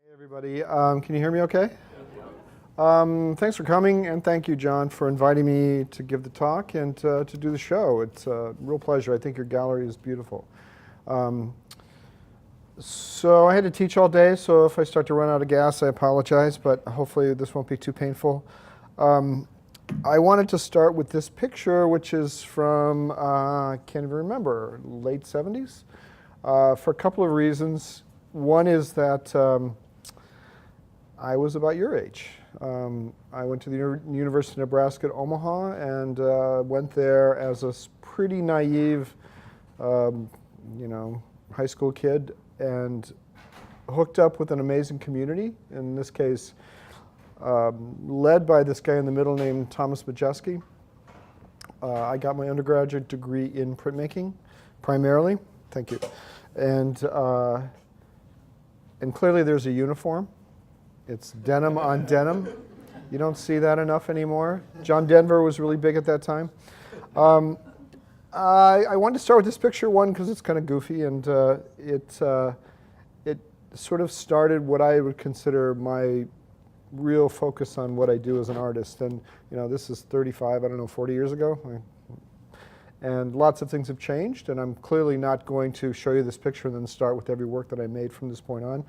Hey everybody, can you hear me okay? Thanks for coming, and thank you, John, for inviting me to give the talk and to do the show. It's a real pleasure. I think your gallery is beautiful. So I had to teach all day, so if I start to run out of gas, I apologize, but hopefully this won't be too painful. I wanted to start with this picture, which is from, I can't even remember, late 70s, for a couple of reasons. One is that I was about your age. I went to the University of Nebraska at Omaha and went there as a pretty naive, high school kid and hooked up with an amazing community. In this case, led by this guy in the middle named Thomas Majeski. I got my undergraduate degree in printmaking, primarily. Thank you. And clearly there's a uniform. It's denim on denim. You don't see that enough anymore. John Denver was really big at that time. I wanted to start with this picture, one, because it's kind of goofy, and it sort of started what I would consider my real focus on what I do as an artist. And this is 35, 40 years ago. And lots of things have changed, and I'm clearly not going to show you this picture and then start with every work that I made from this point on.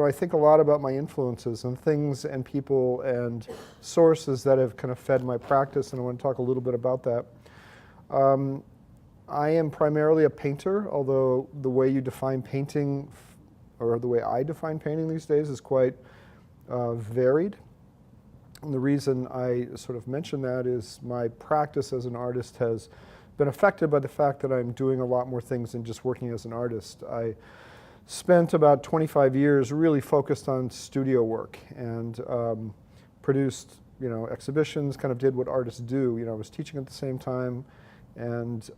I think a lot about my influences and things and people and sources that have kind of fed my practice, and I want to talk a little bit about that. I am primarily a painter, although the way you define painting, or the way I define painting these days, is quite varied. And the reason I sort of mention that is my practice as an artist has been affected by the fact that I'm doing a lot more things than just working as an artist. I spent about 25 years really focused on studio work and produced, exhibitions, kind of did what artists do. I was teaching at the same time and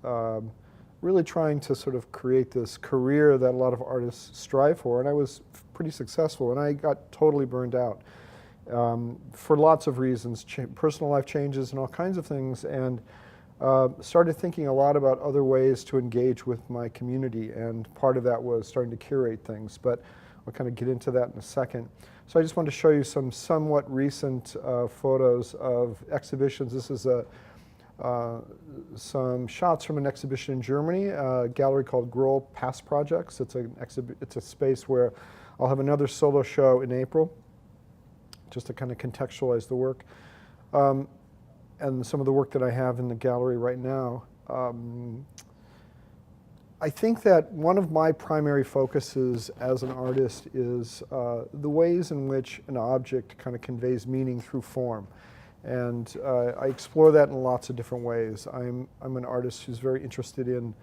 really trying to sort of create this career that a lot of artists strive for, and I was pretty successful, and I got totally burned out for lots of reasons, personal life changes and all kinds of things, and started thinking a lot about other ways to engage with my community, and part of that was starting to curate things, but I'll kind of get into that in a second. So I just wanted to show you some somewhat recent photos of exhibitions. This is some shots from an exhibition in Germany, a gallery called Grohl Past Projects. It's a space where I'll have another solo show in April, just to kind of contextualize the work. And some of the work that I have in the gallery right now. I think that one of my primary focuses as an artist is the ways in which an object kind of conveys meaning through form. And I explore that in lots of different ways. I'm an artist who's very interested in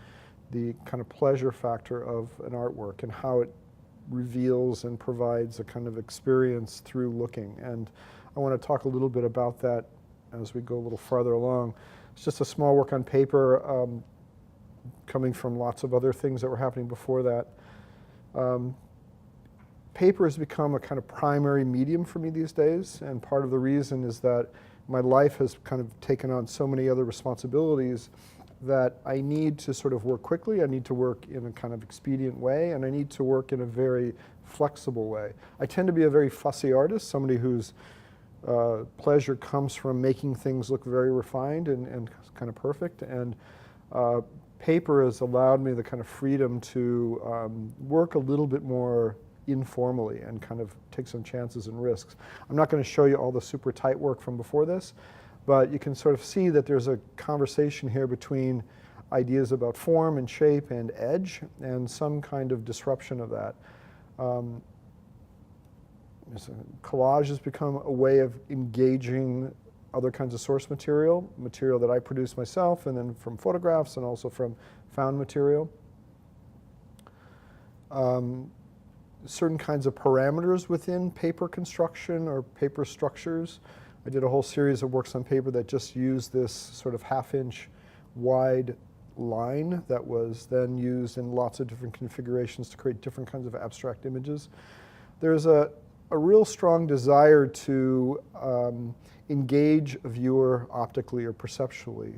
the kind of pleasure factor of an artwork and how it reveals and provides a kind of experience through looking. And I want to talk a little bit about that as we go a little farther along. It's just a small work on paper, coming from lots of other things that were happening before that. Paper has become a kind of primary medium for me these days, and part of the reason is that my life has kind of taken on so many other responsibilities that I need to sort of work quickly, I need to work in a kind of expedient way, and I need to work in a very flexible way. I tend to be a very fussy artist, somebody whose pleasure comes from making things look very refined and kind of perfect, and paper has allowed me the kind of freedom to work a little bit more informally and kind of take some chances and risks. I'm not going to show you all the super tight work from before this, but you can sort of see that there's a conversation here between ideas about form and shape and edge and some kind of disruption of that. Collage has become a way of engaging other kinds of source material that I produce myself, and then from photographs and also from found material. Certain kinds of parameters within paper construction or paper structures. I did a whole series of works on paper that just used this sort of half-inch wide line that was then used in lots of different configurations to create different kinds of abstract images. There's a real strong desire to engage a viewer optically or perceptually.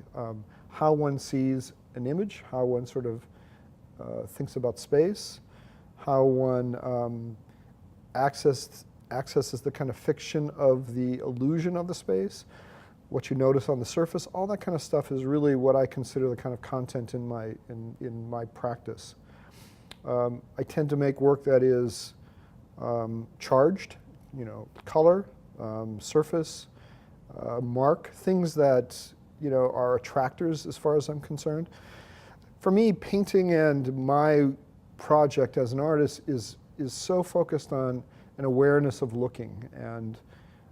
How one sees an image, how one sort of thinks about space, how one accesses the kind of fiction of the illusion of the space, what you notice on the surface. All that kind of stuff is really what I consider the kind of content in my practice. I tend to make work that is charged, color, surface, mark, things that are attractors as far as I'm concerned. For me, painting and my project as an artist is so focused on an awareness of looking, and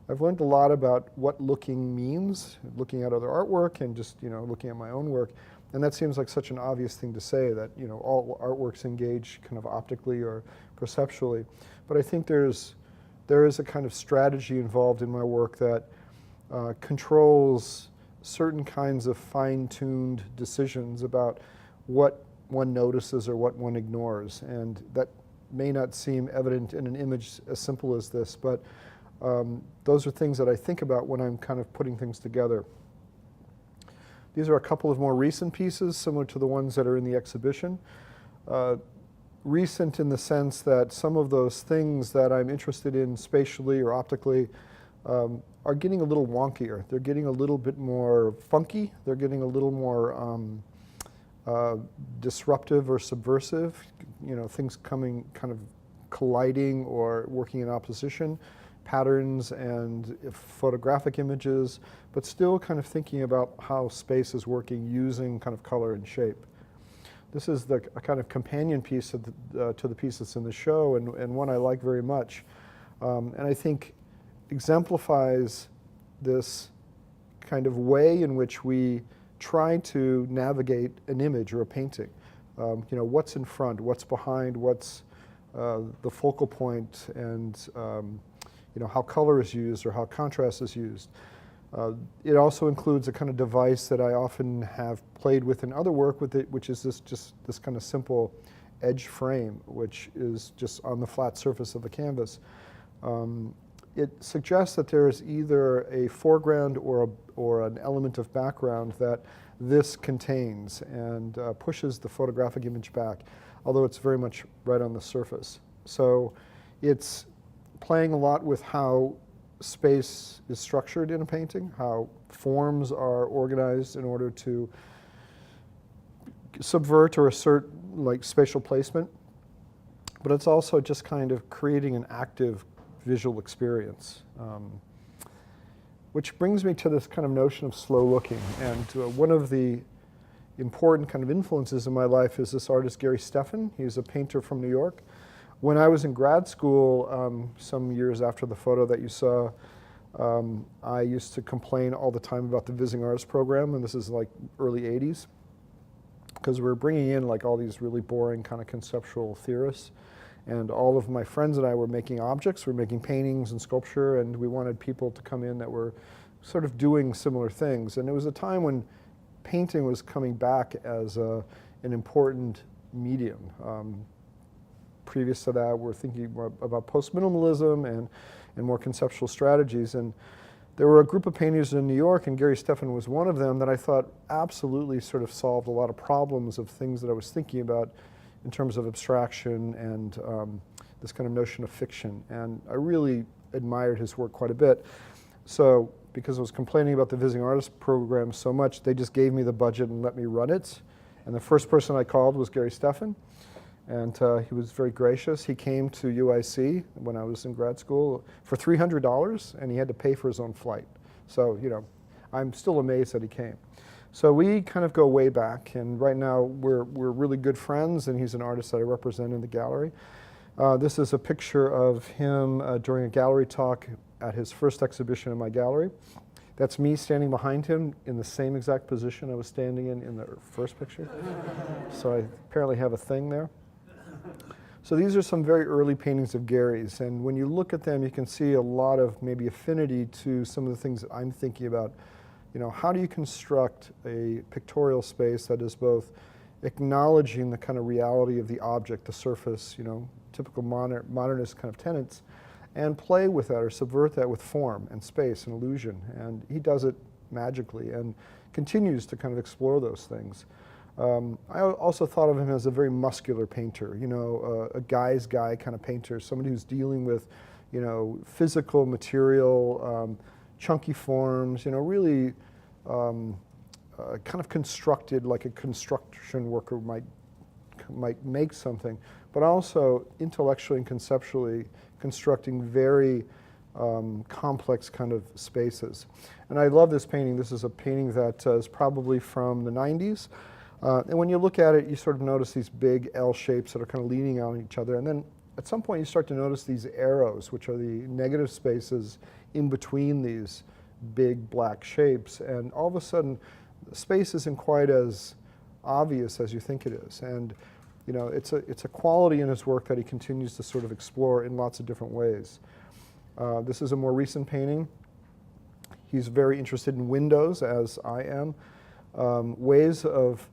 I've learned a lot about what looking means, looking at other artwork and just looking at my own work, and that seems like such an obvious thing to say, that all artworks engage kind of optically or perceptually, but I think there is a kind of strategy involved in my work that controls certain kinds of fine-tuned decisions about what one notices or what one ignores, and that may not seem evident in an image as simple as this, but those are things that I think about when I'm kind of putting things together. These are a couple of more recent pieces, similar to the ones that are in the exhibition. Recent in the sense that some of those things that I'm interested in spatially or optically are getting a little wonkier. They're getting a little bit more funky. They're getting a little more disruptive or subversive. Things coming kind of colliding or working in opposition, patterns and photographic images, but still kind of thinking about how space is working using kind of color and shape. This is a kind of companion piece of to the piece that's in the show, and one I like very much, and I think exemplifies this kind of way in which we try to navigate an image or a painting. What's in front, what's behind, what's the focal point, and how color is used or how contrast is used. It also includes a kind of device that I often have played with in other work with it, which is this kind of simple edge frame, which is just on the flat surface of the canvas. It suggests that there is either a foreground or an element of background that this contains, and pushes the photographic image back, although it's very much right on the surface. So it's playing a lot with how space is structured in a painting, how forms are organized in order to subvert or assert like spatial placement, but it's also just kind of creating an active visual experience. Which brings me to this kind of notion of slow looking, and one of the important kind of influences in my life is this artist Gary Steffen. He's a painter from New York. When I was in grad school, some years after the photo that you saw, I used to complain all the time about the Visiting Artist program, and this is like early 80s, because we were bringing in like all these really boring kind of conceptual theorists, and all of my friends and I were making objects, we were making paintings and sculpture, and we wanted people to come in that were sort of doing similar things. And it was a time when painting was coming back as an important medium. Previous to that, we're thinking more about post-minimalism and more conceptual strategies. And there were a group of painters in New York, and Gary Steffen was one of them, that I thought absolutely sort of solved a lot of problems of things that I was thinking about in terms of abstraction and this kind of notion of fiction. And I really admired his work quite a bit. So because I was complaining about the Visiting Artist program so much, they just gave me the budget and let me run it. And the first person I called was Gary Steffen. And he was very gracious. He came to UIC when I was in grad school for $300, and he had to pay for his own flight. So, I'm still amazed that he came. So we kind of go way back, and right now we're really good friends, and he's an artist that I represent in the gallery. This is a picture of him during a gallery talk at his first exhibition in my gallery. That's me standing behind him in the same exact position I was standing in the first picture. So I apparently have a thing there. So these are some very early paintings of Gary's, and when you look at them, you can see a lot of maybe affinity to some of the things that I'm thinking about. How do you construct a pictorial space that is both acknowledging the kind of reality of the object, the surface, typical modernist kind of tenets, and play with that or subvert that with form and space and illusion. And he does it magically and continues to kind of explore those things. I also thought of him as a very muscular painter, a guy's guy kind of painter, somebody who's dealing with, physical material, chunky forms, really kind of constructed like a construction worker might make something, but also intellectually and conceptually constructing very complex kind of spaces. And I love this painting. This is a painting that is probably from the 90s. And when you look at it, you sort of notice these big L shapes that are kind of leaning on each other. And then at some point you start to notice these arrows, which are the negative spaces in between these big black shapes. And all of a sudden, the space isn't quite as obvious as you think it is. And it's a quality in his work that he continues to sort of explore in lots of different ways. This is a more recent painting. He's very interested in windows, as I am. Ways of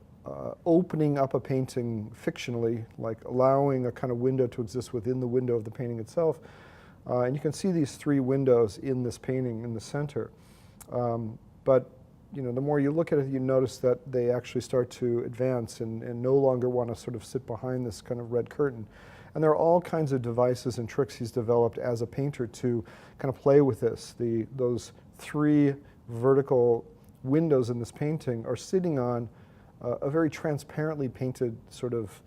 opening up a painting fictionally, like allowing a kind of window to exist within the window of the painting itself. And you can see these three windows in this painting in the center. But the more you look at it, you notice that they actually start to advance and no longer want to sort of sit behind this kind of red curtain. And there are all kinds of devices and tricks he's developed as a painter to kind of play with this. Those three vertical windows in this painting are sitting on a very transparently painted sort of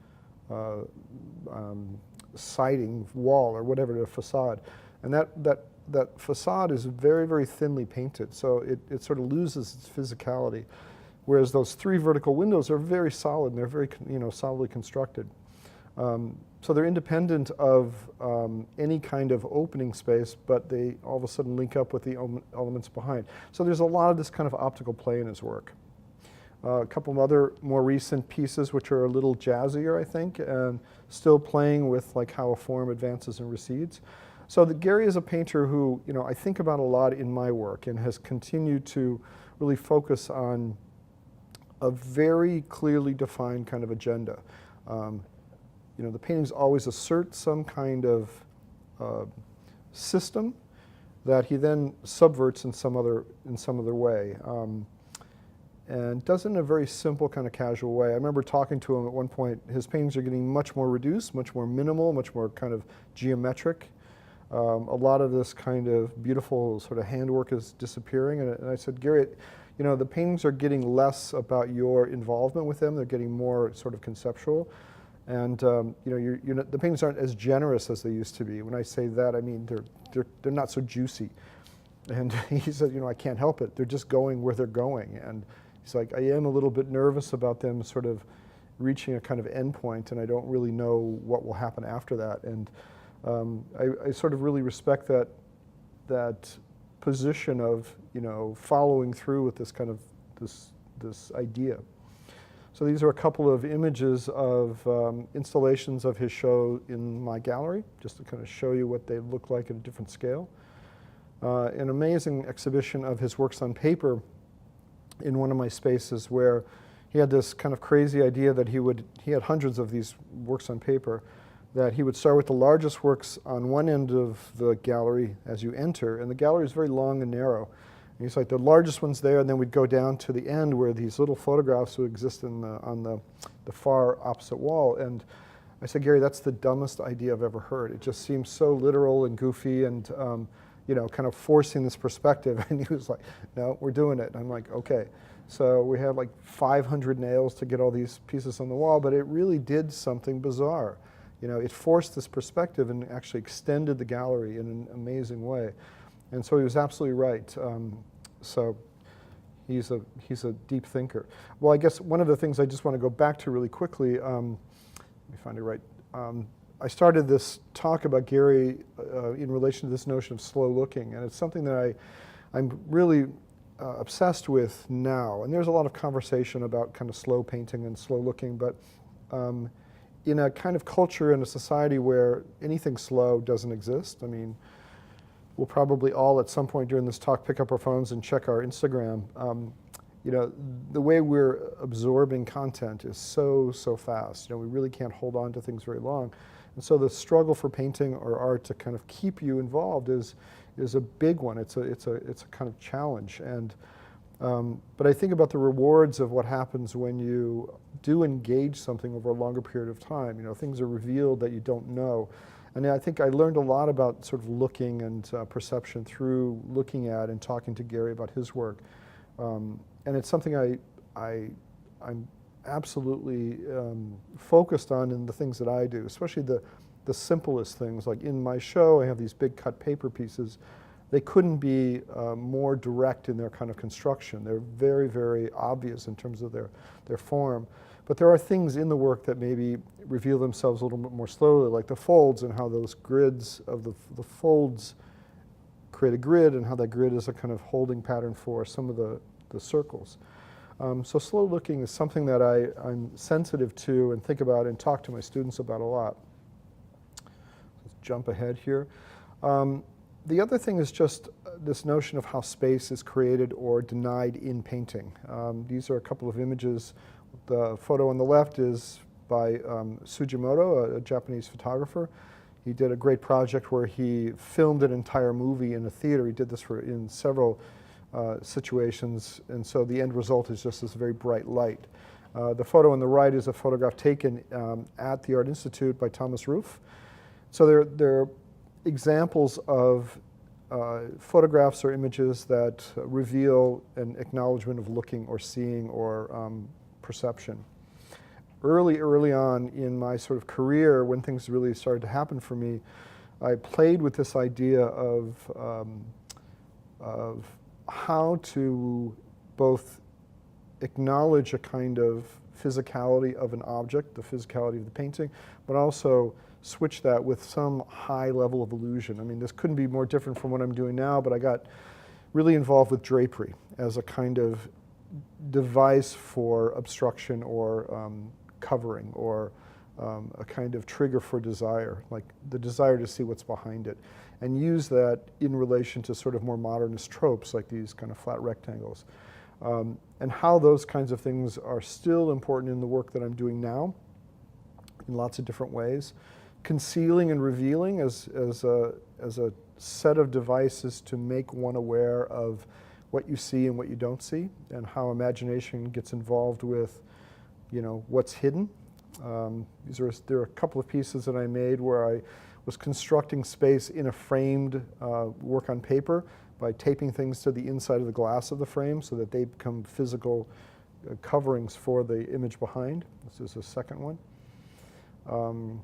siding wall or whatever, the facade. And that facade is very, very thinly painted, so it sort of loses its physicality. Whereas those three vertical windows are very solid and they're very solidly constructed. So they're independent of any kind of opening space, but they all of a sudden link up with the elements behind. So there's a lot of this kind of optical play in his work. A couple of other more recent pieces which are a little jazzier, I think, and still playing with like how a form advances and recedes. So Gary is a painter who I think about a lot in my work and has continued to really focus on a very clearly defined kind of agenda. The paintings always assert some kind of system that he then subverts in some other way. And does it in a very simple kind of casual way. I remember talking to him at one point. His paintings are getting much more reduced, much more minimal, much more kind of geometric. A lot of this kind of beautiful sort of handwork is disappearing. And I said, Gary, the paintings are getting less about your involvement with them. They're getting more sort of conceptual. And the paintings aren't as generous as they used to be. When I say that, I mean they're not so juicy. And he said, I can't help it. They're just going where they're going. And he's like, I am a little bit nervous about them sort of reaching a kind of endpoint, and I don't really know what will happen after that. And I sort of really respect that position of following through with this kind of this idea. So these are a couple of images of installations of his show in my gallery, just to kind of show you what they look like at a different scale. An amazing exhibition of his works on paper in one of my spaces, where he had this kind of crazy idea that he had hundreds of these works on paper, that he would start with the largest works on one end of the gallery as you enter, and the gallery is very long and narrow. And he's like, the largest one's there, and then we'd go down to the end where these little photographs would exist on the far opposite wall. And I said, Gary, that's the dumbest idea I've ever heard. It just seems so literal and goofy and kind of forcing this perspective. And he was like, no, we're doing it. And I'm like, okay. So we had like 500 nails to get all these pieces on the wall, but it really did something bizarre. It forced this perspective and actually extended the gallery in an amazing way. And so he was absolutely right. So he's a deep thinker. Well, I guess one of the things I just want to go back to really quickly, let me find it right. I started this talk about Gary in relation to this notion of slow looking, and it's something that I'm really obsessed with now. And there's a lot of conversation about kind of slow painting and slow looking, but in a kind of culture and a society where anything slow doesn't exist. I mean, we'll probably all at some point during this talk pick up our phones and check our Instagram. The way we're absorbing content is so fast. We really can't hold on to things very long. And so the struggle for painting or art to kind of keep you involved is a big one. It's a kind of challenge. And But I think about the rewards of what happens when you do engage something over a longer period of time. You know, things are revealed that you don't know. And I think I learned a lot about sort of looking and perception through looking at and talking to Gary about his work. And it's something I'm absolutely focused on in the things that I do, especially the simplest things. Like in my show, I have these big cut paper pieces. They couldn't be more direct in their kind of construction. They're very, very obvious in terms of their form. But there are things in the work that maybe reveal themselves a little bit more slowly, like the folds and how those grids of the folds create a grid, and how that grid is a kind of holding pattern for some of the circles. So slow looking is something that I'm sensitive to and think about and talk to my students about a lot. Let's jump ahead here. The other thing is just this notion of how space is created or denied in painting. These are a couple of images. The photo on the left is by Sugimoto, a Japanese photographer. He did a great project where he filmed an entire movie in a theater. He did this in several situations, and so the end result is just this very bright light. The photo on the right is a photograph taken at the Art Institute by Thomas Roof. So there are examples of photographs or images that reveal an acknowledgement of looking or seeing or perception. Early on in my sort of career, when things really started to happen for me, I played with this idea of how to both acknowledge a kind of physicality of an object, the physicality of the painting, but also switch that with some high level of illusion. I mean, this couldn't be more different from what I'm doing now, but I got really involved with drapery as a kind of device for obstruction or covering, or a kind of trigger for desire, like the desire to see what's behind it, and use that in relation to sort of more modernist tropes like these kind of flat rectangles. And how those kinds of things are still important in the work that I'm doing now in lots of different ways. Concealing and revealing as a set of devices to make one aware of what you see and what you don't see, and how imagination gets involved with, you know, what's hidden. There are a couple of pieces that I made where I was constructing space in a framed work on paper by taping things to the inside of the glass of the frame so that they become physical coverings for the image behind. This is the second one.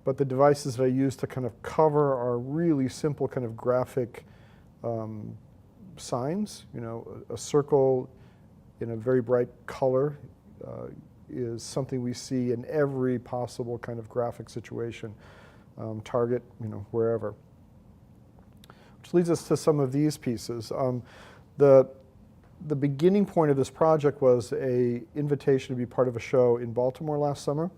But the devices that I use to kind of cover are really simple kind of graphic signs. You know, a circle in a very bright color is something we see in every possible kind of graphic situation, Target, you know, wherever. Which leads us to some of these pieces. The beginning point of this project was an invitation to be part of a show in Baltimore last summer.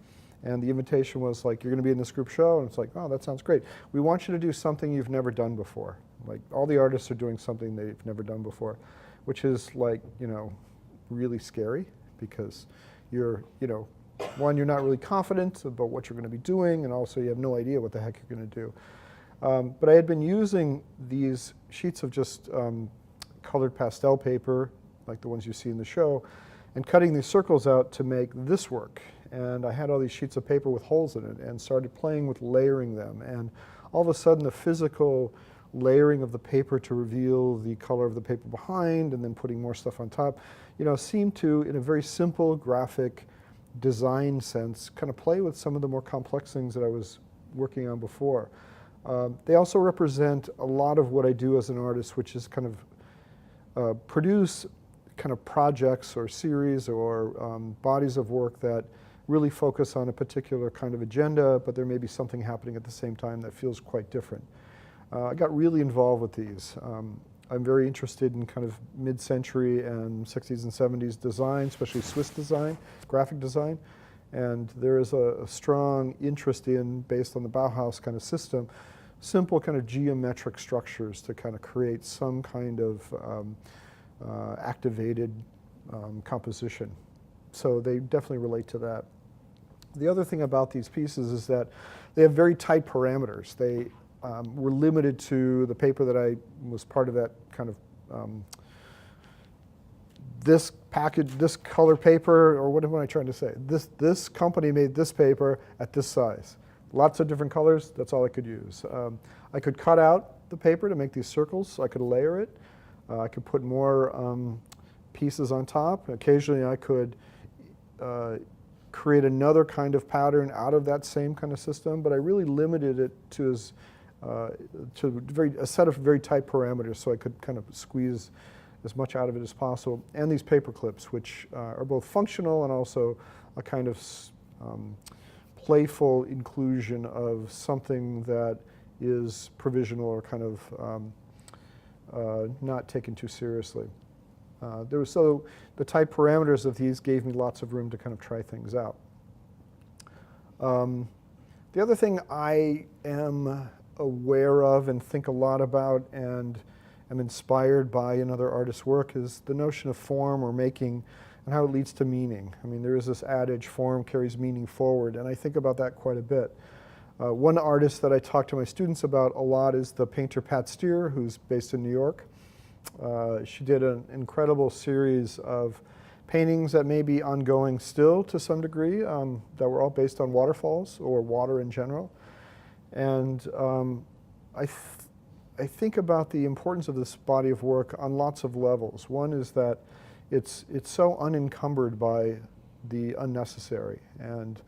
And the invitation was like, you're going to be in this group show? And it's like, oh, that sounds great. We want you to do something you've never done before. Like, all the artists are doing something they've never done before, which is like, you know, really scary, because you're, you know, one, you're not really confident about what you're going to be doing, and also you have no idea what the heck you're going to do. But I had been using these sheets of just colored pastel paper, like the ones you see in the show, and cutting these circles out to make this work. And I had all these sheets of paper with holes in it and started playing with layering them. And all of a sudden, the physical layering of the paper to reveal the color of the paper behind, and then putting more stuff on top, you know, seemed to, in a very simple graphic design sense, kind of play with some of the more complex things that I was working on before. They also represent a lot of what I do as an artist, which is kind of produce kind of projects or series or bodies of work that really focus on a particular kind of agenda, but there may be something happening at the same time that feels quite different. I got really involved with these. I'm very interested in kind of mid-century and 60s and 70s design, especially Swiss design, graphic design. And there is a strong interest in, based on the Bauhaus kind of system, simple kind of geometric structures to kind of create some kind of activated composition. So they definitely relate to that. The other thing about these pieces is that they have very tight parameters. They were limited to the paper that I was part of that kind of this package, this color paper, or what am I trying to say? This company made this paper at this size. Lots of different colors, that's all I could use. I could cut out the paper to make these circles, so I could layer it. I could put more pieces on top. Occasionally I could create another kind of pattern out of that same kind of system, but I really limited it to a set of very tight parameters, so I could kind of squeeze as much out of it as possible. And these paper clips, which are both functional and also a kind of playful inclusion of something that is provisional or kind of not taken too seriously. So the tight parameters of these gave me lots of room to kind of try things out. The other thing I am aware of and think a lot about and am inspired by another artist's work is the notion of form or making and how it leads to meaning. I mean, there is this adage, form carries meaning forward, and I think about that quite a bit. One artist that I talk to my students about a lot is the painter Pat Steer, who's based in New York. She did an incredible series of paintings that may be ongoing still to some degree, that were all based on waterfalls or water in general. And I think about the importance of this body of work on lots of levels. One is that it's so unencumbered by the unnecessary, and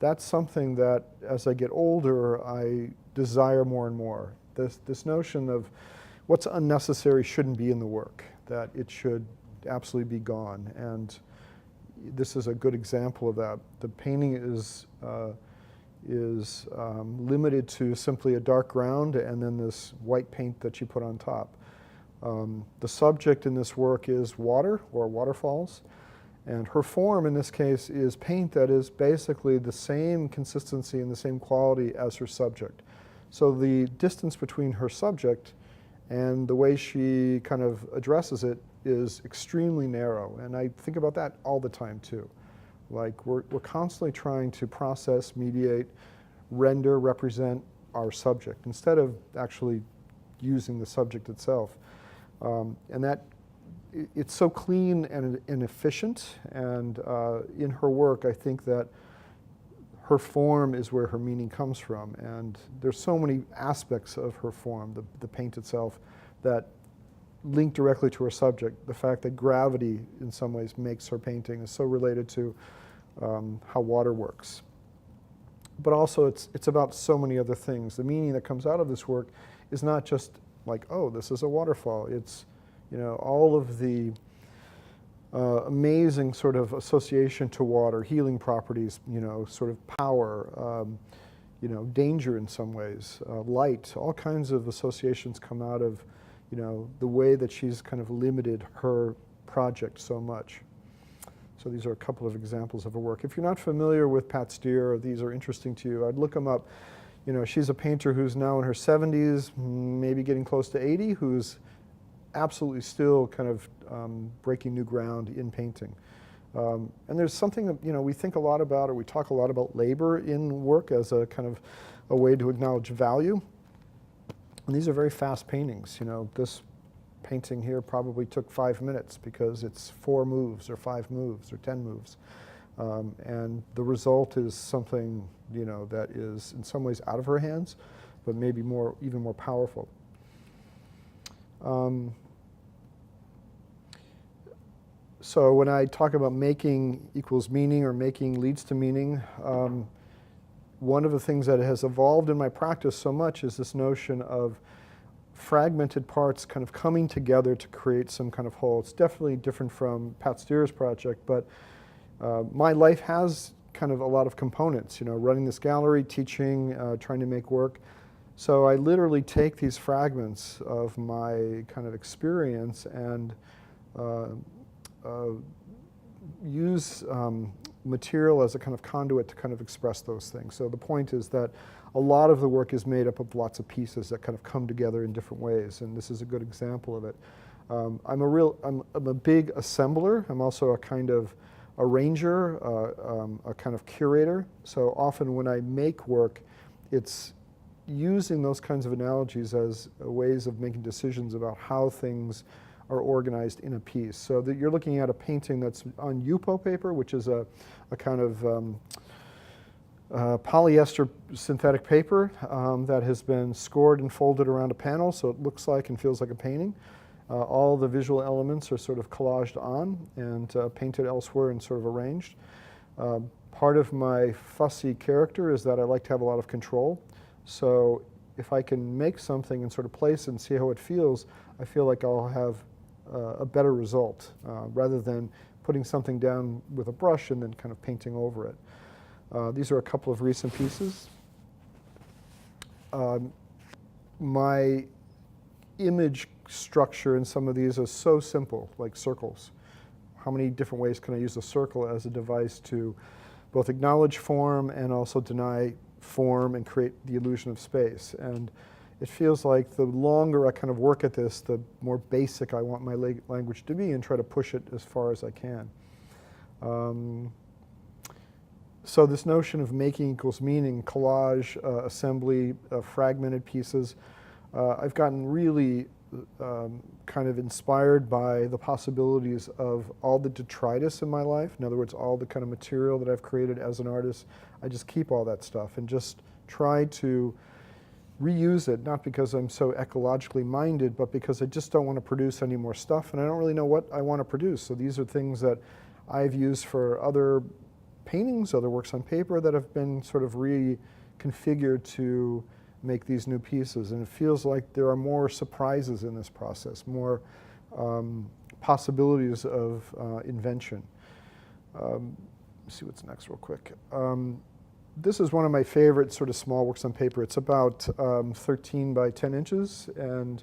that's something that as I get older I desire more and more. This notion of what's unnecessary shouldn't be in the work, that it should absolutely be gone, and this is a good example of that. The painting is limited to simply a dark ground and then this white paint that you put on top. The subject in this work is water or waterfalls, and her form in this case is paint that is basically the same consistency and the same quality as her subject. So the distance between her subject and the way she kind of addresses it is extremely narrow, and I think about that all the time too. Like we're constantly trying to process, mediate, render, represent our subject instead of actually using the subject itself. And that it's so clean and efficient, and in her work I think that her form is where her meaning comes from, and there's so many aspects of her form, the paint itself, that link directly to her subject. The fact that gravity in some ways makes her painting is so related to how water works. But also it's about so many other things. The meaning that comes out of this work is not just like, oh, this is a waterfall. It's, you know, all of the amazing sort of association to water, healing properties, you know, sort of power, you know, danger in some ways, light, all kinds of associations come out of, you know, the way that she's kind of limited her project so much. So these are a couple of examples of her work. If you're not familiar with Pat Steer, or these are interesting to you, I'd look them up. You know, she's a painter who's now in her 70s, maybe getting close to 80, who's absolutely still kind of breaking new ground in painting. And there's something that, you know, we think a lot about, or we talk a lot about labor in work as a kind of a way to acknowledge value. And these are very fast paintings. You know, this painting here probably took 5 minutes because it's 4 moves or 5 moves or 10 moves. And the result is something, you know, that is in some ways out of her hands, but maybe even more powerful. So when I talk about making equals meaning or making leads to meaning, one of the things that has evolved in my practice so much is this notion of fragmented parts kind of coming together to create some kind of whole. It's definitely different from Pat Steer's project, but my life has kind of a lot of components, you know, running this gallery, teaching, trying to make work. So I literally take these fragments of my kind of experience and use material as a kind of conduit to kind of express those things. So the point is that a lot of the work is made up of lots of pieces that kind of come together in different ways, and this is a good example of it. I'm a big assembler. I'm also a kind of arranger, a kind of curator. So often when I make work, it's using those kinds of analogies as ways of making decisions about how things are organized in a piece. So that you're looking at a painting that's on Yupo paper, which is a kind of polyester synthetic paper that has been scored and folded around a panel, so it looks like and feels like a painting. All the visual elements are sort of collaged on and painted elsewhere and sort of arranged. Part of my fussy character is that I like to have a lot of control. So if I can make something and sort of place it and see how it feels, I feel like I'll have a better result rather than putting something down with a brush and then kind of painting over it. These are a couple of recent pieces. My image structure in some of these is so simple, like circles. How many different ways can I use a circle as a device to both acknowledge form and also deny form and create the illusion of space? And it feels like the longer I kind of work at this, the more basic I want my language to be and try to push it as far as I can. So this notion of making equals meaning, collage, assembly, fragmented pieces, I've gotten really kind of inspired by the possibilities of all the detritus in my life. In other words, all the kind of material that I've created as an artist. I just keep all that stuff and just try to reuse it, not because I'm so ecologically minded, but because I just don't want to produce any more stuff, and I don't really know what I want to produce. So these are things that I've used for other paintings, other works on paper that have been sort of reconfigured to make these new pieces. And it feels like there are more surprises in this process, more possibilities of invention. Let's see what's next real quick. This is one of my favorite sort of small works on paper. It's about 13 by 10 inches, and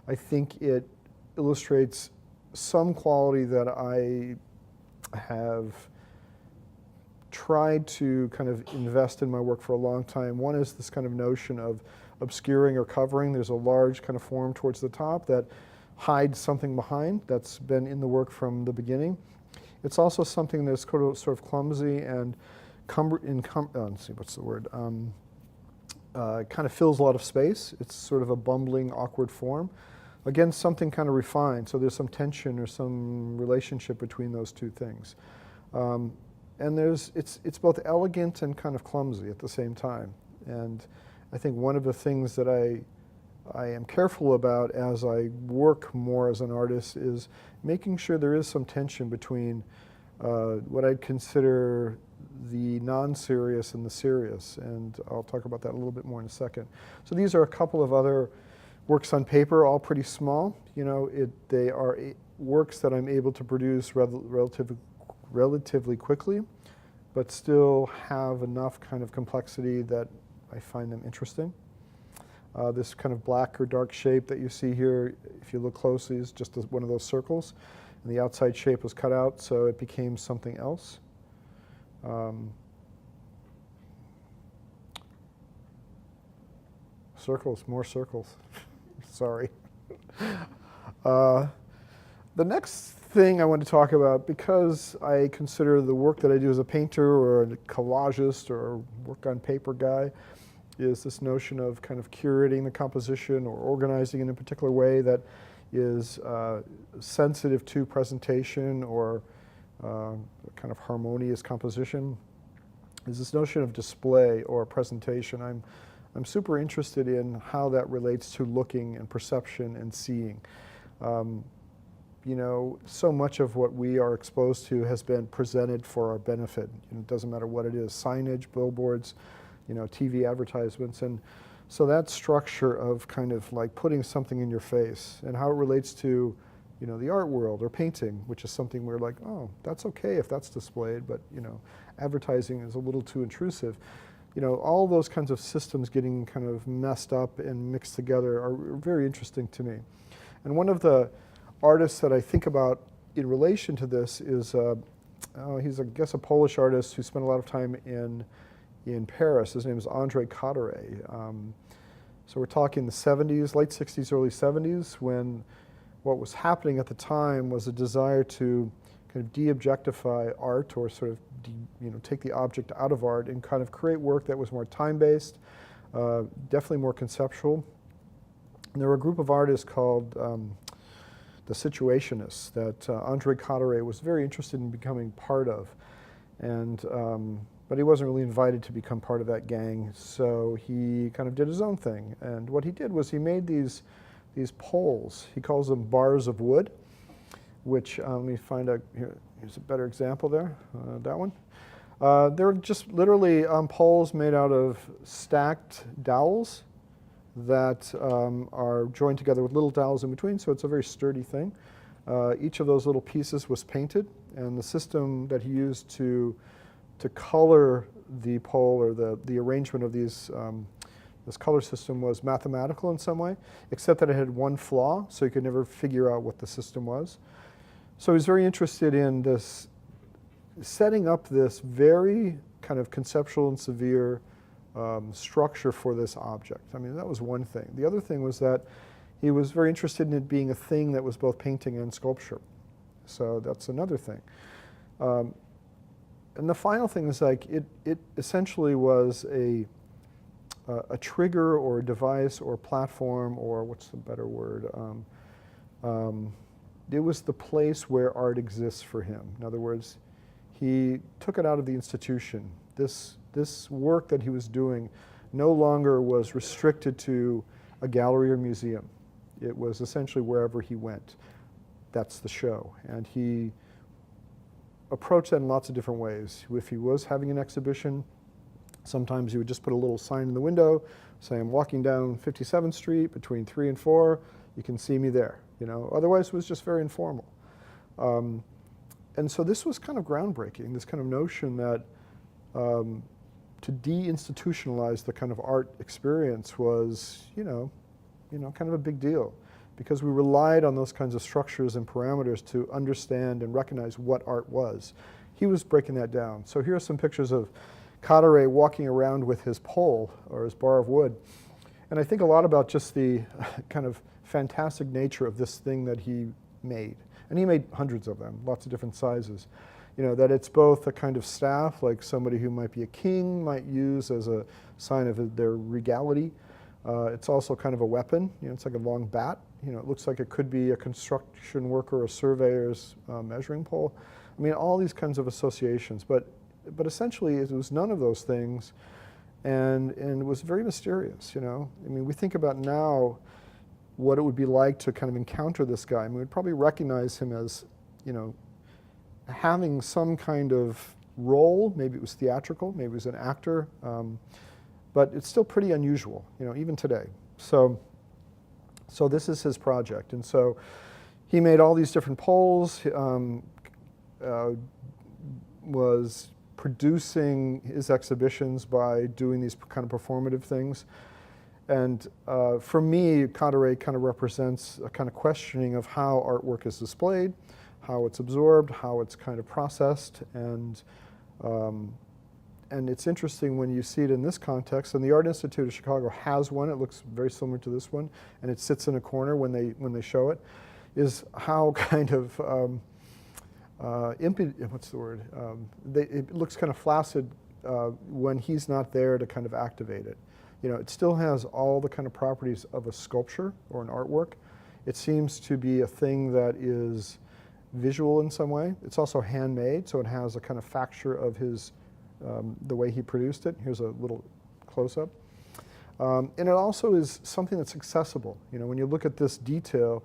I think it illustrates some quality that I have tried to kind of invest in my work for a long time. One is this kind of notion of obscuring or covering. There's a large kind of form towards the top that hides something behind. That's been in the work from the beginning. It's also something that's sort of clumsy and let's see, what's the word? Kind of fills a lot of space. It's sort of a bumbling, awkward form. Again, something kind of refined, so there's some tension or some relationship between those two things. And it's both elegant and kind of clumsy at the same time. And I think one of the things that I am careful about as I work more as an artist is making sure there is some tension between what I'd consider the non-serious and the serious. And I'll talk about that a little bit more in a second. So these are a couple of other works on paper, all pretty small. You know, they are works that I'm able to produce relatively quickly, but still have enough kind of complexity that I find them interesting. This kind of black or dark shape that you see here, if you look closely, is just one of those circles. And the outside shape was cut out, so it became something else. Circles, more circles. Sorry. The next thing I want to talk about, because I consider the work that I do as a painter or a collagist or work on paper guy, is this notion of kind of curating the composition or organizing in a particular way that is sensitive to presentation or kind of harmonious composition, is this notion of display or presentation. I'm super interested in how that relates to looking and perception and seeing. You know, so much of what we are exposed to has been presented for our benefit. You know, it doesn't matter what it is, signage, billboards, you know, TV advertisements. And so that structure of kind of like putting something in your face and how it relates to, you know, the art world or painting, which is something we're like, oh, that's okay if that's displayed, but, you know, advertising is a little too intrusive. You know, all those kinds of systems getting kind of messed up and mixed together are very interesting to me. And one of the artists that I think about in relation to this is, he's, I guess, a Polish artist who spent a lot of time in Paris. His name is André Cotteray. So we're talking the 70s, late 60s, early 70s, when what was happening at the time was a desire to kind of de-objectify art, or sort of take the object out of art and kind of create work that was more time-based, definitely more conceptual. And there were a group of artists called Situationists that André Carteret was very interested in becoming part of. And, but he wasn't really invited to become part of that gang, so he kind of did his own thing. And what he did was he made these poles. He calls them bars of wood, which, let me find a, here's a better example there, that one. They're just literally poles made out of stacked dowels that are joined together with little dowels in between, so it's a very sturdy thing. Each of those little pieces was painted, and the system that he used to color the pole, or the arrangement of these, this color system, was mathematical in some way, except that it had one flaw, so you could never figure out what the system was. So he's very interested in this, setting up this very kind of conceptual and severe structure for this object. I mean, that was one thing. The other thing was that he was very interested in it being a thing that was both painting and sculpture. So that's another thing. And the final thing is, like, it essentially was a trigger or a device or platform, or what's the better word? It was the place where art exists for him. In other words, he took it out of the institution. This work that he was doing no longer was restricted to a gallery or museum. It was essentially wherever he went. That's the show. And he approached that in lots of different ways. If he was having an exhibition, sometimes he would just put a little sign in the window, say, I'm walking down 57th Street between 3 and 4, you can see me there. You know, otherwise it was just very informal. And so this was kind of groundbreaking, this kind of notion that to deinstitutionalize the kind of art experience was, you know, kind of a big deal, because we relied on those kinds of structures and parameters to understand and recognize what art was. He was breaking that down. So here are some pictures of Carteret walking around with his pole, or his bar of wood. And I think a lot about just the kind of fantastic nature of this thing that he made. And he made hundreds of them, lots of different sizes. You know, that it's both a kind of staff, like somebody who might be a king might use as a sign of their regality. It's also kind of a weapon. You know, it's like a long bat. You know, it looks like it could be a construction worker or a surveyor's measuring pole. I mean, all these kinds of associations. But essentially, it was none of those things, and it was very mysterious. You know, I mean, we think about now what it would be like to kind of encounter this guy. I mean, we'd probably recognize him as, you know, having some kind of role. Maybe it was theatrical, maybe it was an actor, but it's still pretty unusual, you know, even today. So this is his project, and so he made all these different poles, was producing his exhibitions by doing these kind of performative things. And for me, Carteret kind of represents a kind of questioning of how artwork is displayed, how it's absorbed, how it's kind of processed, and it's interesting when you see it in this context. And the Art Institute of Chicago has one. It looks very similar to this one, and it sits in a corner when they show it. Is how kind of what's the word? It looks kind of flaccid when he's not there to kind of activate it. You know, it still has all the kind of properties of a sculpture or an artwork. It seems to be a thing that is visual in some way. It's also handmade, so it has a kind of facture of his, the way he produced it. Here's a little close-up. And it also is something that's accessible. You know, when you look at this detail,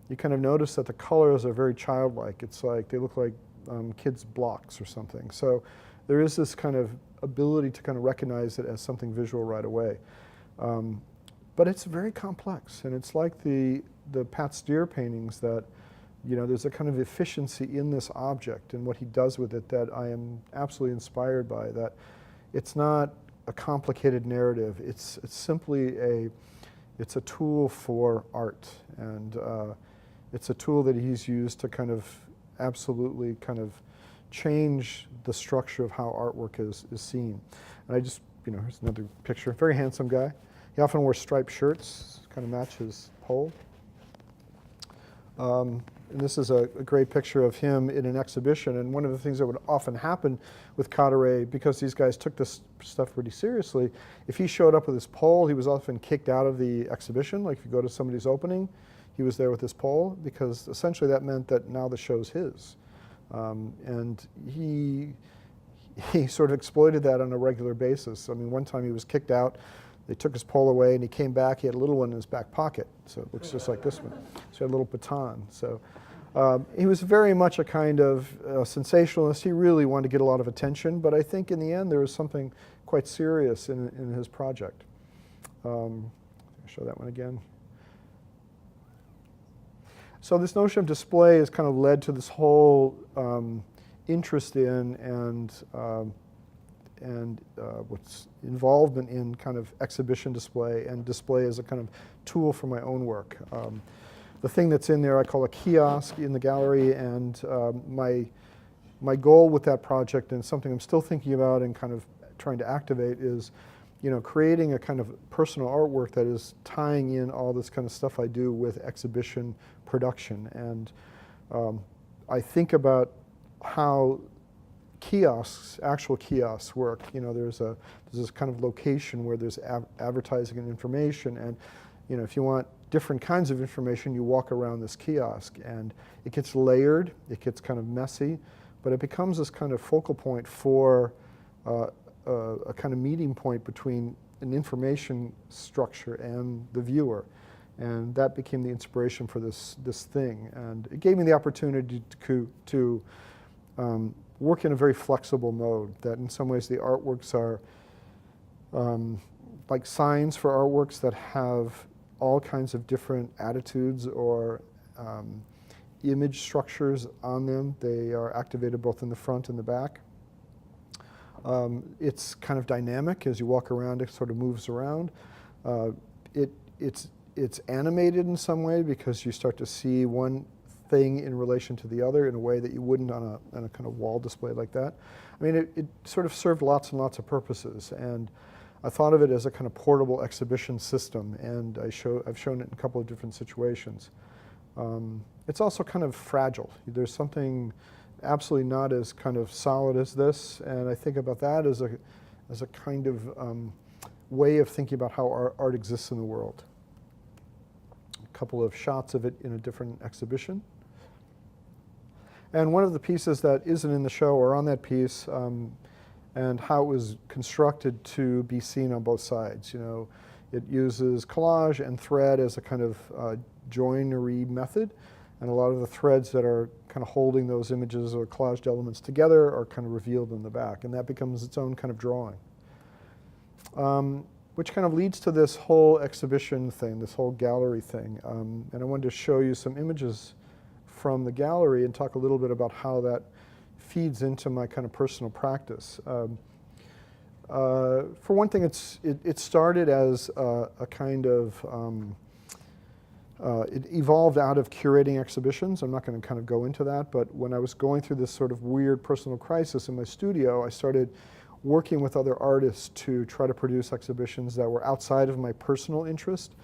you kind of notice that the colors are very childlike. It's like, they look like kids' blocks or something. So there is this kind of ability to kind of recognize it as something visual right away. But it's very complex, and it's like the Pat Steer paintings that, you know, there's a kind of efficiency in this object and what he does with it that I am absolutely inspired by, that it's not a complicated narrative. It's simply it's a tool for art, and it's a tool that he's used to kind of absolutely kind of change the structure of how artwork is seen. And I just, you know, here's another picture. Very handsome guy. He often wore striped shirts, kind of match his pole. And this is a great picture of him in an exhibition. And one of the things that would often happen with Carteret, because these guys took this stuff pretty seriously, if he showed up with his pole, he was often kicked out of the exhibition. Like if you go to somebody's opening, he was there with his pole, because essentially that meant that now the show's his. And he sort of exploited that on a regular basis. I mean, one time he was kicked out, they took his pole away, and he came back, he had a little one in his back pocket, so it looks just like this one. So he had a little baton. So he was very much a kind of sensationalist. He really wanted to get a lot of attention, but I think in the end there was something quite serious in his project. I'll show that one again. So this notion of display has kind of led to this whole interest in and what's involvement in kind of exhibition display and display as a kind of tool for my own work. The thing that's in there I call a kiosk in the gallery, and my goal with that project, and something I'm still thinking about and kind of trying to activate, is creating a kind of personal artwork that is tying in all this kind of stuff I do with exhibition production. And I think about how kiosks, actual kiosks work. There's this kind of location where there's advertising and information, and if you want different kinds of information, you walk around this kiosk, and it gets layered, it gets kind of messy, but it becomes this kind of focal point for a kind of meeting point between an information structure and the viewer. And that became the inspiration for this thing. And it gave me the opportunity to work in a very flexible mode, that in some ways the artworks are like signs for artworks that have all kinds of different attitudes or image structures on them. They are activated both in the front and the back. It's kind of dynamic. As you walk around, it sort of moves around. It's animated in some way, because you start to see one thing in relation to the other in a way that you wouldn't on a kind of wall display like that. I mean, it sort of served lots and lots of purposes, and I thought of it as a kind of portable exhibition system, and I've shown it in a couple of different situations. It's also kind of fragile. There's something absolutely not as kind of solid as this, and I think about that as a kind of way of thinking about how art exists in the world. A couple of shots of it in a different exhibition. And one of the pieces that isn't in the show or on that piece, and how it was constructed to be seen on both sides. It uses collage and thread as a kind of joinery method, and a lot of the threads that are kind of holding those images or collaged elements together are kind of revealed in the back, and that becomes its own kind of drawing. Which kind of leads to this whole exhibition thing, this whole gallery thing. And I wanted to show you some images from the gallery and talk a little bit about how that feeds into my kind of personal practice. For one thing, it started as a kind of, it evolved out of curating exhibitions. I'm not going to kind of go into that, but when I was going through this sort of weird personal crisis in my studio, I started working with other artists to try to produce exhibitions that were outside of my personal interest,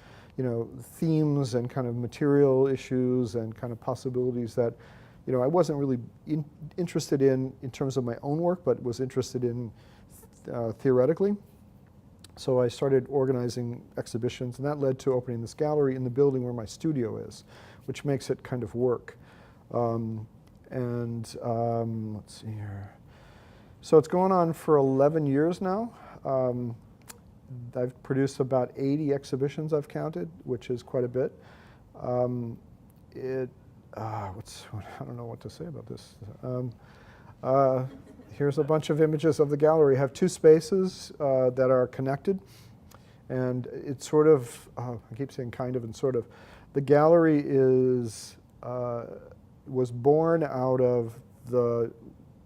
themes and kind of material issues and kind of possibilities that, I wasn't really interested in terms of my own work, but was interested in theoretically. So I started organizing exhibitions, and that led to opening this gallery in the building where my studio is, which makes it kind of work. Let's see here. So it's going on for 11 years now. I've produced about 80 exhibitions, I've counted, which is quite a bit. I don't know what to say about this. Here's a bunch of images of the gallery. I have two spaces that are connected, and it's sort of, I keep saying kind of and sort of. The gallery was born out of the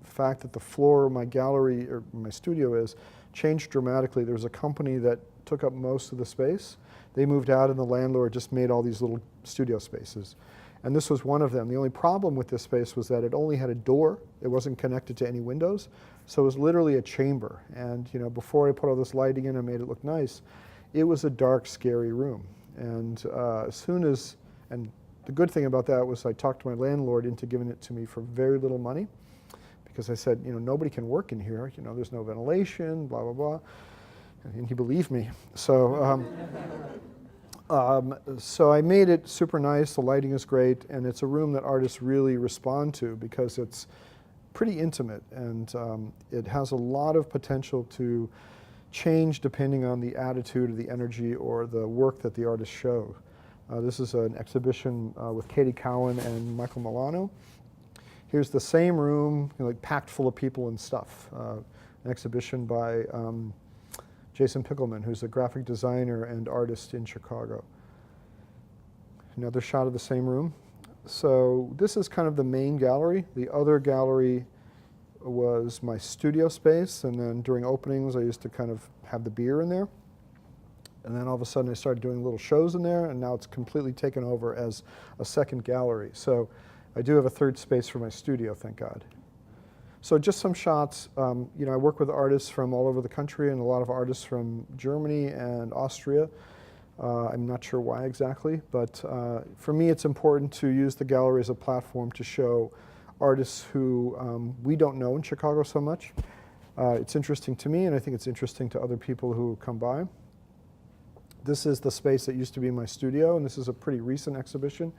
fact that the floor of my gallery, or my studio is, changed dramatically. There was a company that took up most of the space. They moved out, and the landlord just made all these little studio spaces. And this was one of them. The only problem with this space was that it only had a door. It wasn't connected to any windows. So it was literally a chamber. And before I put all this lighting in and made it look nice, it was a dark, scary room. And and the good thing about that was I talked my landlord into giving it to me for very little money, because I said, nobody can work in here. There's no ventilation, blah, blah, blah. And he believed me. So So I made it super nice, the lighting is great, and it's a room that artists really respond to because it's pretty intimate, and it has a lot of potential to change depending on the attitude or the energy or the work that the artists show. This is an exhibition with Katie Cowan and Michael Milano. Here's the same room, like packed full of people and stuff. An exhibition by Jason Pickelman, who's a graphic designer and artist in Chicago. Another shot of the same room. So this is kind of the main gallery. The other gallery was my studio space, and then during openings I used to kind of have the beer in there. And then all of a sudden I started doing little shows in there, and now it's completely taken over as a second gallery. So I do have a third space for my studio, thank God. So just some shots. You know, I work with artists from all over the country and a lot of artists from Germany and Austria. I'm not sure why exactly, but for me it's important to use the gallery as a platform to show artists who we don't know in Chicago so much. It's interesting to me, and I think it's interesting to other people who come by. This is the space that used to be my studio, and this is a pretty recent exhibition.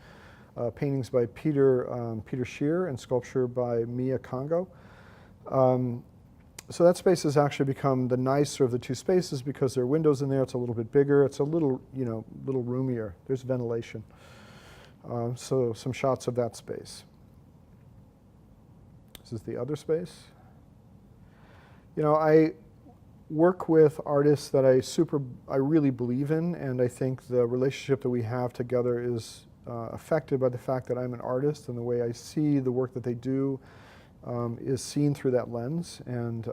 Paintings by Peter Scheer and sculpture by Mia Congo. So that space has actually become the nicer of the two spaces because there are windows in there. It's a little bit bigger. It's a little, you know, little roomier. There's ventilation. So some shots of that space. This is the other space. You know, I work with artists that I really believe in, and I think the relationship that we have together is affected by the fact that I'm an artist, and the way I see the work that they do is seen through that lens, and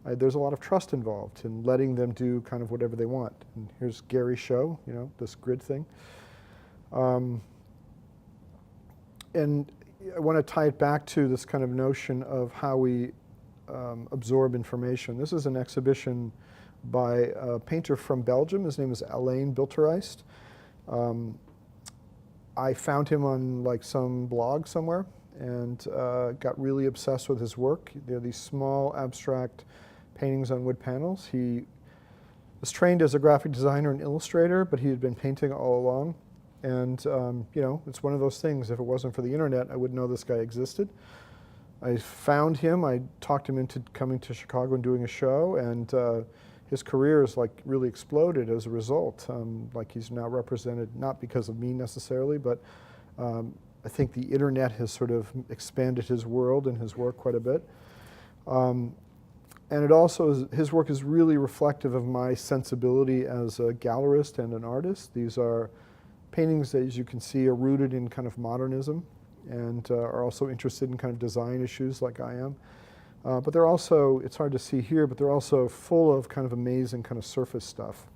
there's a lot of trust involved in letting them do kind of whatever they want. And here's Gary's show, you know, this grid thing. And I want to tie it back to this kind of notion of how we absorb information. This is an exhibition by a painter from Belgium. His name is Alain Bilterijst. I found him on like some blog somewhere, and got really obsessed with his work. They're these small abstract paintings on wood panels. He was trained as a graphic designer and illustrator, but he had been painting all along. And you know, it's one of those things, if it wasn't for the internet, I wouldn't know this guy existed. I found him, I talked him into coming to Chicago and doing a show, and his career has like really exploded as a result. Like he's now represented, not because of me necessarily, but I think the internet has sort of expanded his world and his work quite a bit. And it also is, his work is really reflective of my sensibility as a gallerist and an artist. These are paintings that, as you can see, are rooted in kind of modernism and are also interested in kind of design issues like I am. But they're also, it's hard to see here, but they're also full of kind of amazing kind of surface stuff.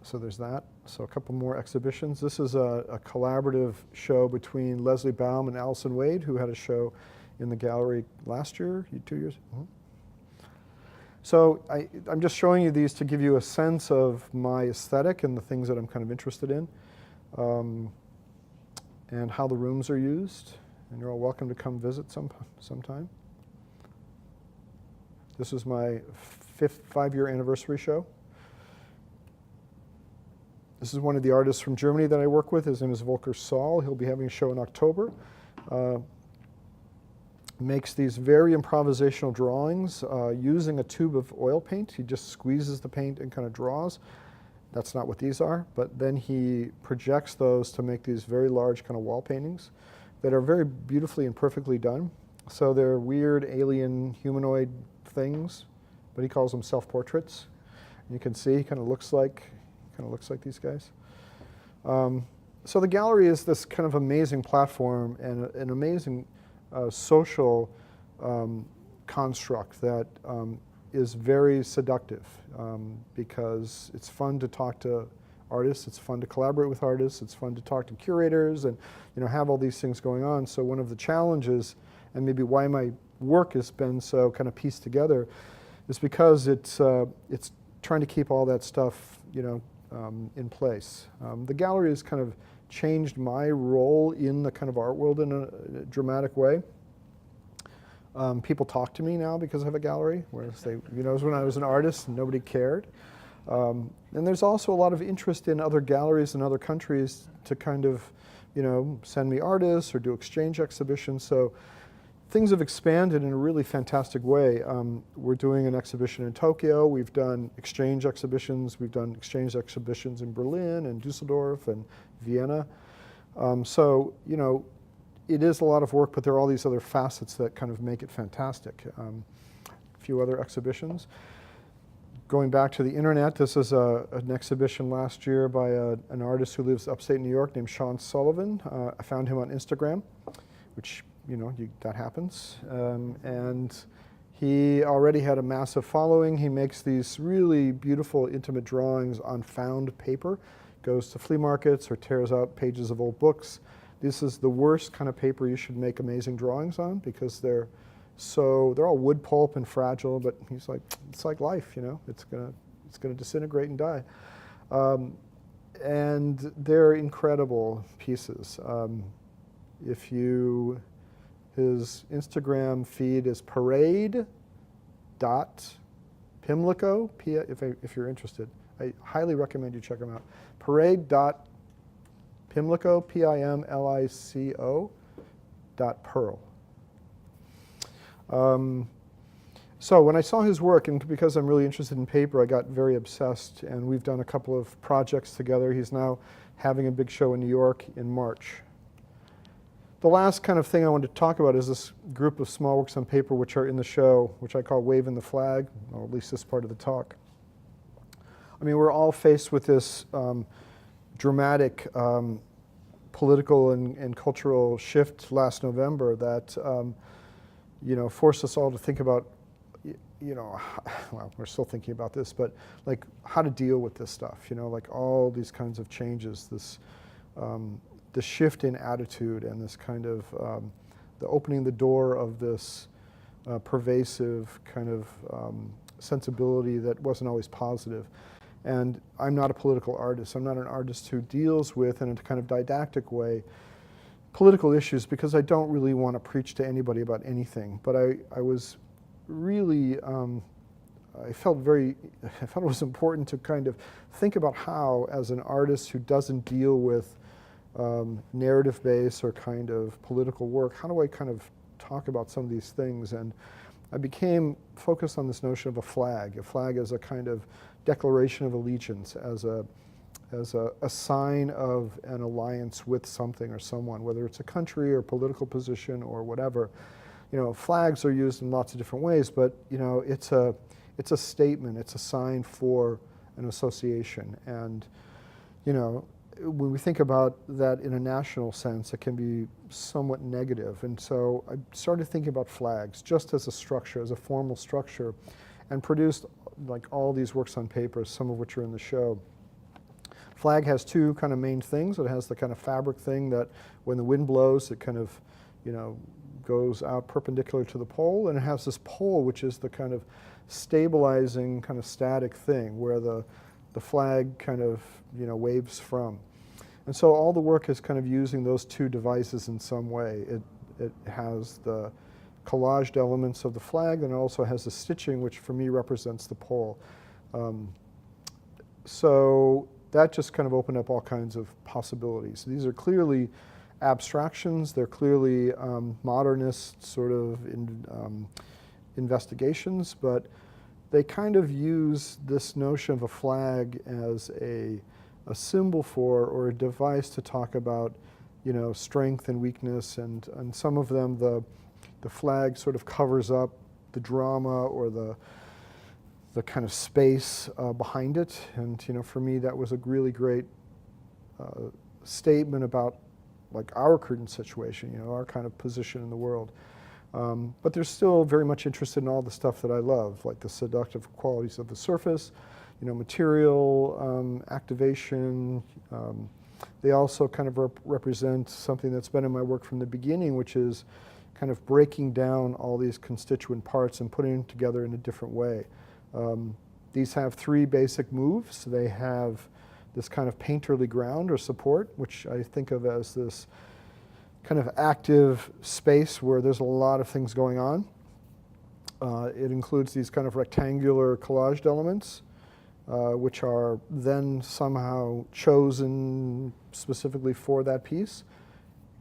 So there's that. So a couple more exhibitions. This is a collaborative show between Leslie Baum and Allison Wade, who had a show in the gallery last year, 2 years. Mm-hmm. So I'm just showing you these to give you a sense of my aesthetic and the things that I'm kind of interested in, and how the rooms are used. And you're all welcome to come visit sometime. This is my 5-year anniversary show. This is one of the artists from Germany that I work with. His name is Volker Saul. He'll be having a show in October. Makes these very improvisational drawings using a tube of oil paint. He just squeezes the paint and kind of draws. That's not what these are, but then he projects those to make these very large kind of wall paintings that are very beautifully and perfectly done. So they're weird alien humanoid things, but he calls them self-portraits. You can see he kind of looks like these guys. So the gallery is this kind of amazing platform and an amazing social construct that is very seductive because it's fun to talk to artists, it's fun to collaborate with artists, it's fun to talk to curators and have all these things going on. So one of the challenges, and maybe why my work has been so kind of pieced together, is because it's trying to keep all that stuff in place. The gallery has kind of changed my role in the kind of art world in a dramatic way. People talk to me now because I have a gallery, whereas when I was an artist, nobody cared. And there's also a lot of interest in other galleries in other countries to kind of, send me artists or do exchange exhibitions. So things have expanded in a really fantastic way. We're doing an exhibition in Tokyo. We've done exchange exhibitions. We've done exchange exhibitions in Berlin and Dusseldorf and Vienna. So, it is a lot of work, but there are all these other facets that kind of make it fantastic. A few other exhibitions. Going back to the internet, this is an exhibition last year by an artist who lives upstate New York named Sean Sullivan. I found him on Instagram, which, that happens. And he already had a massive following. He makes these really beautiful, intimate drawings on found paper, goes to flea markets or tears out pages of old books. This is the worst kind of paper you should make amazing drawings on because they're all wood pulp and fragile, but he's like, it's like life, it's gonna disintegrate and die. And they're incredible pieces. His Instagram feed is parade.pimlico, if you're interested. I highly recommend you check them out. Parade.pimlico, PIMLICO.pearl. So when I saw his work, and because I'm really interested in paper, I got very obsessed, and we've done a couple of projects together. He's now having a big show in New York in March. The last kind of thing I wanted to talk about is this group of small works on paper which are in the show, which I call Waving the Flag, or at least this part of the talk. I mean, we're all faced with this dramatic political and cultural shift last November that forced us all to think about, well, we're still thinking about this, but like how to deal with this stuff, like all these kinds of changes, this the shift in attitude and this kind of the opening the door of this pervasive kind of sensibility that wasn't always positive. And I'm not a political artist. I'm not an artist who deals with, in a kind of didactic way, political issues, because I don't really want to preach to anybody about anything. But I was really, I felt it was important to kind of think about how, as an artist who doesn't deal with narrative-based or kind of political work, how do I kind of talk about some of these things? And I became focused on this notion of a flag as a kind of declaration of allegiance, as a sign of an alliance with something or someone, whether it's a country or political position or whatever. Flags are used in lots of different ways, but it's a statement, it's a sign for an association. And when we think about that in a national sense, it can be somewhat negative. And so I started thinking about flags just as a structure, as a formal structure, and produced like all these works on paper, some of which are in the show. Flag has two kind of main things. It has the kind of fabric thing that when the wind blows, it kind of, goes out perpendicular to the pole, and it has this pole, which is the kind of stabilizing, kind of static thing where the flag kind of, waves from. And so all the work is kind of using those two devices in some way. It has the collaged elements of the flag, and it also has the stitching, which for me represents the pole. So that just kind of opened up all kinds of possibilities. These are clearly abstractions. They're clearly modernist sort of investigations, but they kind of use this notion of a flag as a symbol for, or a device to talk about, strength and weakness, and some of them the flag sort of covers up the drama or the kind of space behind it. And for me, that was a really great statement about like our current situation, our kind of position in the world. But they're still very much interested in all the stuff that I love, like the seductive qualities of the surface, material activation. They also kind of represent something that's been in my work from the beginning, which is kind of breaking down all these constituent parts and putting them together in a different way. These have three basic moves. They have this kind of painterly ground or support, which I think of as this kind of active space where there's a lot of things going on. It includes these kind of rectangular collaged elements. which are then somehow chosen specifically for that piece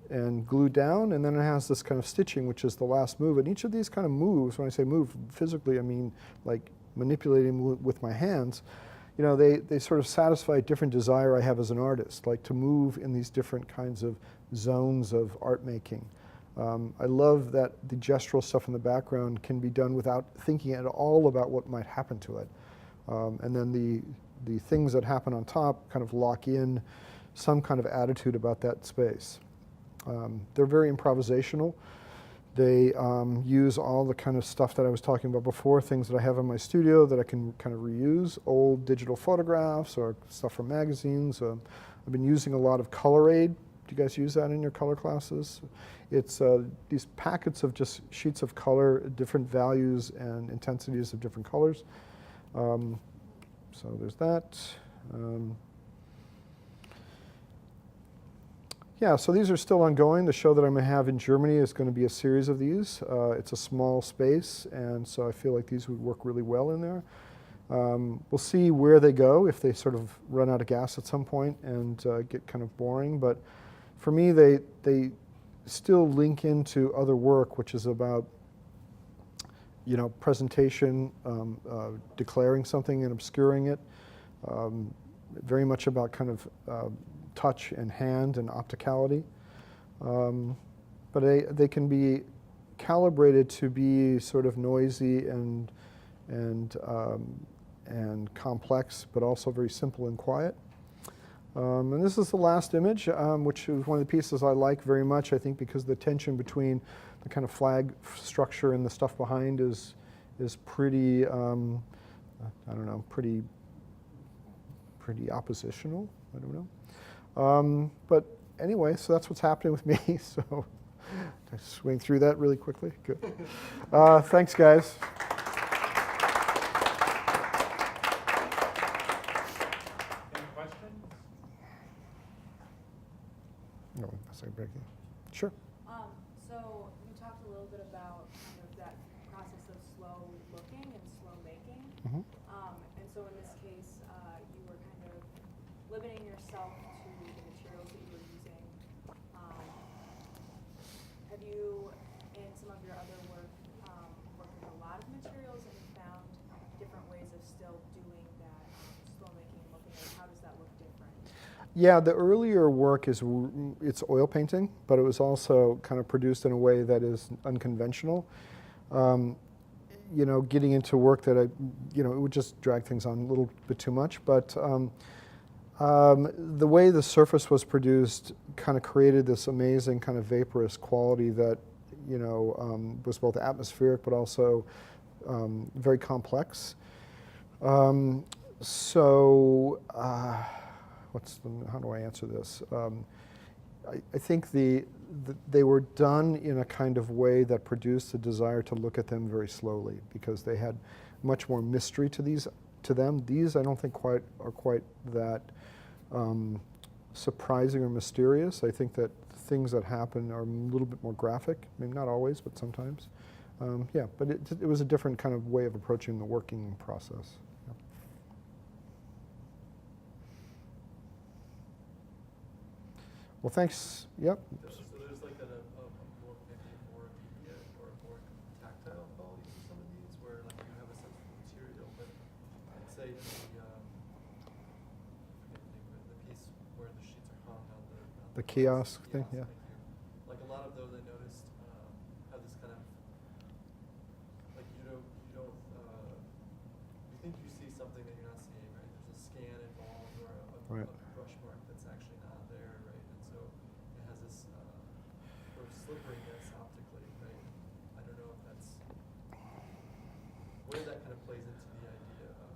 and glued down, and then it has this kind of stitching, which is the last move. And each of these kind of moves, when I say move physically, I mean like manipulating with my hands, you know, they sort of satisfy a different desire I have as an artist, like to move in these different kinds of zones of art making. I love that the gestural stuff in the background can be done without thinking at all about what might happen to it. And then the things that happen on top kind of lock in some kind of attitude about that space. They're very improvisational. They use all the kind of stuff that I was talking about before, things that I have in my studio that I can kind of reuse, old digital photographs or stuff from magazines. I've been using a lot of color aid. Do you guys use that in your color classes? It's these packets of just sheets of color, different values and intensities of different colors. So there's that. Yeah, so these are still ongoing. The show that I'm going to have in Germany is going to be a series of these. It's a small space, and so I feel like these would work really well in there. We'll see where they go, if they sort of run out of gas at some point and get kind of boring. But for me, they still link into other work, which is about, you know, presentation, declaring something and obscuring it. Very much about kind of touch and hand and opticality. But they can be calibrated to be sort of noisy and complex, but also very simple and quiet. And this is the last image, which is one of the pieces I like very much, I think, because the tension between the kind of flag structure and the stuff behind is pretty, I don't know, pretty oppositional, I don't know. But anyway, so that's what's happening with me. So I swing through that really quickly. Good. Thanks, guys. Any questions? No, that's a break. Sure. So you talked a little bit about kind of that process of slow looking and slow making. Mm-hmm. And so in this case, you were kind of limiting yourself to the materials that you were using. Have you, in some of your other work, worked with a lot of materials and found different ways of still doing that slow making and looking at it? How does that look different? Yeah, the earlier work it's oil painting, but it was also kind of produced in a way that is unconventional. You know, getting into work that it would just drag things on a little bit too much. But the way the surface was produced kind of created this amazing kind of vaporous quality that, you know, was both atmospheric but also very complex. How do I answer this? I think they were done in a kind of way that produced a desire to look at them very slowly, because they had much more mystery to them. These I don't think are quite that surprising or mysterious. I think that things that happen are a little bit more graphic. Maybe not always, but sometimes. Yeah, but it was a different kind of way of approaching the working process. Yeah. Well, thanks. Yep. So there's like maybe a more immediate or a more tactile quality to some of these, where like you have a sense of the material, but let's say the piece where the sheets are hung on The kiosk thing, yeah. Thank you. Like a lot of those I noticed have this kind of, like you think you see something that you're not seeing, right? There's a scan involved or a Right. brush mark that's actually not there, right? And so it has this sort of slipperiness optically, right? I don't know if that's where that kind of plays into the idea of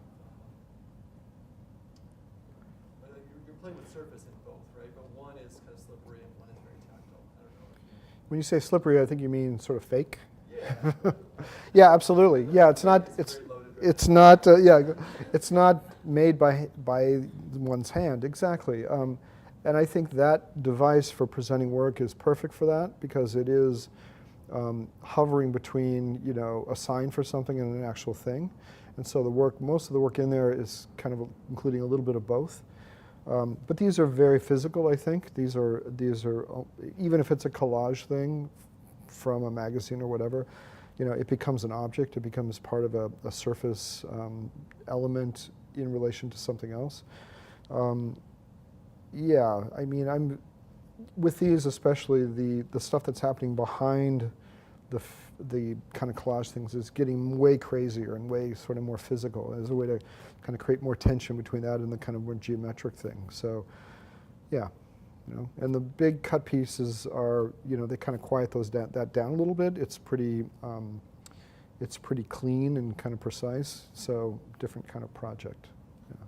like you're playing with surface in both, right? But one is kind of slippery and one is very tactile. I don't know. When you say slippery, I think you mean sort of fake. Yeah. Yeah, absolutely. Yeah, it's not. It's not. Yeah, it's not made by one's hand exactly. And I think that device for presenting work is perfect for that, because it is hovering between, you know, a sign for something and an actual thing. And so the work, most of the work in there is kind of including a little bit of both. But these are very physical, I think. These are, even if it's a collage thing from a magazine or whatever, you know, it becomes an object. It becomes part of a surface element in relation to something else. Yeah, I mean, with these especially, the stuff that's happening behind the kind of collage things is getting way crazier and way sort of more physical as a way to kind of create more tension between that and the kind of more geometric thing. So, yeah, you know, and the big cut pieces are, you know, they kind of quiet that down a little bit. It's pretty clean and kind of precise. So, different kind of project. Yeah.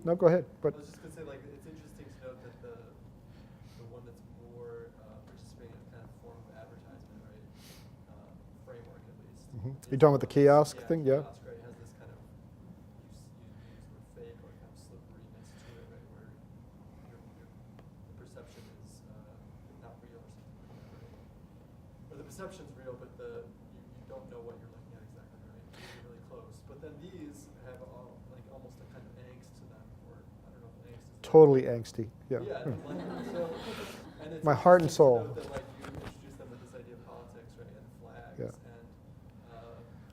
No, go ahead. But I was just gonna say, like, it's interesting to note that the one that's more participating in kind of form of advertisement, right? Framework at least. You talking about the kiosk thing? Yeah. Kiosk, right, has this kind of you use the fake or kind of slipperiness to it, right? Where the perception is not real or something like that, right? Or the perception's real, but you don't know what you're looking at exactly, right? You're really close. But then these have like almost a kind of angst to them, or I don't know if angst is Totally angsty. Yeah. Yeah, and like, so, and it's My heart and interesting to soul. note that, like, you introduce them with this idea of politics, right, and flags, Yeah. and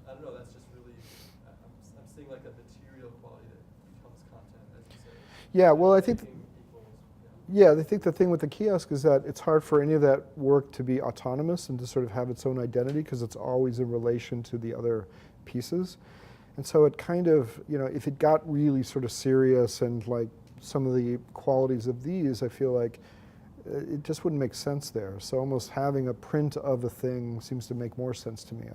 I don't know. That's just really. I'm seeing like a material quality that becomes content, as you say. Yeah, well, I think. Making equals, Yeah, I think the thing with the kiosk is that it's hard for any of that work to be autonomous and to sort of have its own identity because it's always in relation to the other pieces. And so it kind of, you know, if it got really sort of serious and like some of the qualities of these, I feel like it just wouldn't make sense there. So almost having a print of a thing seems to make more sense to me.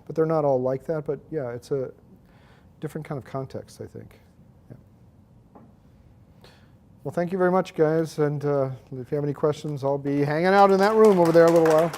But they're not all like that, but yeah, it's a different kind of context, I think. Well, thank you very much, guys. And if you have any questions, I'll be hanging out in that room over there a little while.